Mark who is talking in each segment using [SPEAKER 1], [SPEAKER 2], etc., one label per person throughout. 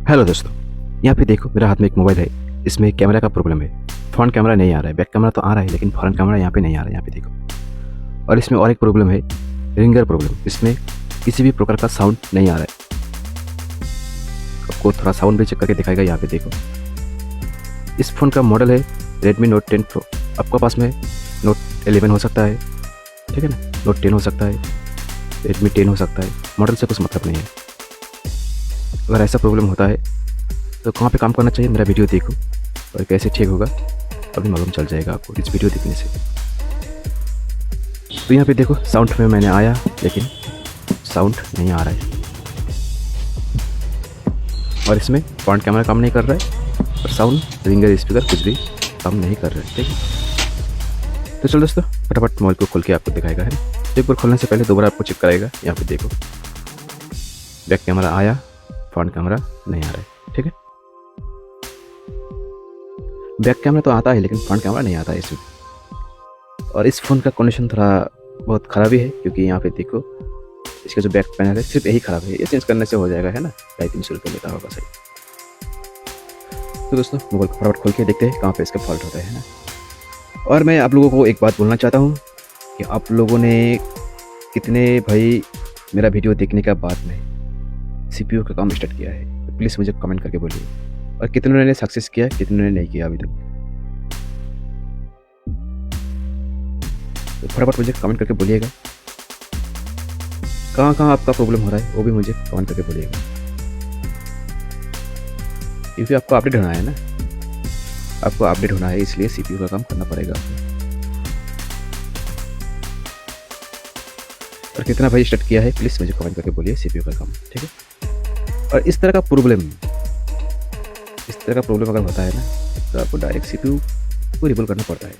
[SPEAKER 1] Hello दोस्तों, यहाँ पे देखो मेरे हाथ में एक मोबाइल है। इसमें कैमरा का प्रॉब्लम है। फ्रंट कैमरा नहीं आ रहा है, बैक कैमरा तो आ रहा है लेकिन फ्रंट कैमरा यहाँ पे नहीं आ रहा है। यहाँ पे देखो। और इसमें और एक प्रॉब्लम है, रिंगर प्रॉब्लम। इसमें किसी भी प्रकार का साउंड नहीं आ रहा है। आपको थोड़ा साउंड भी चेक करके दिखाएगा। यहाँ पे देखो, इस फ़ोन का मॉडल है Redmi Note 10 Pro। आपके पास में Note 11 हो सकता है, ठीक है ना, Note 10 हो सकता है, Redmi 10 हो सकता है। मॉडल से कुछ मतलब नहीं है। अगर ऐसा प्रॉब्लम होता है तो कहाँ पे काम करना चाहिए, मेरा वीडियो देखो और कैसे ठीक होगा अभी मालूम चल जाएगा आपको इस वीडियो देखने से। तो यहाँ पे देखो, साउंड में मैंने आया लेकिन साउंड नहीं आ रहा है। और इसमें फ्रंट कैमरा काम नहीं कर रहा है और साउंड, रिंगर, स्पीकर कुछ भी काम नहीं कर रहा है, ठीक है। तो चलो दोस्तों, फटाफट मोबाइल को खोल के आपको दिखाएगा है। एक बार खोलने से पहले दोबारा आपको चेक कराएगा। यहाँ पे देखो, बैक कैमरा आया, फ्रंट कैमरा नहीं आ रहा है, ठीक है। बैक कैमरा तो आता है लेकिन फ्रंट कैमरा नहीं आता है इसमें। और इस फ़ोन का कंडीशन थोड़ा बहुत ख़राब ही है, क्योंकि यहाँ पे देखो इसका जो बैक पैनल है सिर्फ यही ख़राब है। ये चेंज करने से हो जाएगा, है ना, 250 रुपये लेता होगा सही। तो दोस्तों, मोबाइल को फटाफट खोल के देखते हैं कहाँ पे इसका फॉल्ट होता है ना। और मैं आप लोगों को एक बात बोलना चाहता हूँ कि आप लोगों ने कितने भाई मेरा वीडियो देखने के बाद में CPU का काम स्टार्ट किया है, तो प्लीज़ मुझे कमेंट करके बोलिए। और कितनों ने सक्सेस किया, कितनों ने नहीं किया अभी तक, तो फटाफट मुझे कमेंट करके बोलिएगा। कहाँ कहाँ आपका प्रॉब्लम हो रहा है वो भी मुझे कमेंट करके बोलिएगा, क्योंकि आपको अपडेट होना है ना। आपको अपडेट होना है, इसलिए CPU का काम करना पड़ेगा आपको। और कितना भाई स्टार्ट किया है प्लीज़ मुझे कमेंट करके बोलिए CPU का काम, ठीक है। और इस तरह का प्रॉब्लम अगर होता है ना, तो आपको डायरेक्ट CPU को रिमूव करना पड़ता है।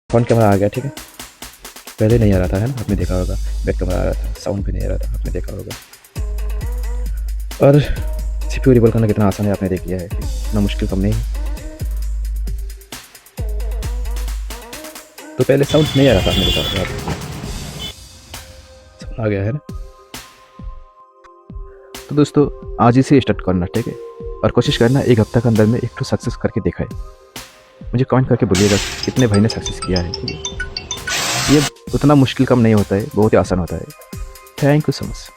[SPEAKER 1] फ्रंट कैमरा आ गया, ठीक है। पहले नहीं आ रहा था, है ना, आपने देखा होगा। बैक कैमरा आ रहा था, साउंड भी नहीं आ रहा था, आपने देखा होगा। और सीपीयू रिबल करना कितना आसान है, आपने देख लिया है कि इतना मुश्किल काम नहीं है। तो पहले साउंड नहीं आ रहा था, आपने देखा होगा। साउंड आ गया है ना। तो दोस्तों आज ही से स्टार्ट करना, ठीक है। और कोशिश करना 1 हफ्ता के अंदर में एक तो सक्सेस करके दिखाए। मुझे कमेंट करके बोलिएगा कितने भाई ने सक्सेस किया है, ठीक है। ये उतना मुश्किल काम नहीं होता है, बहुत ही आसान होता है। Thank you so much.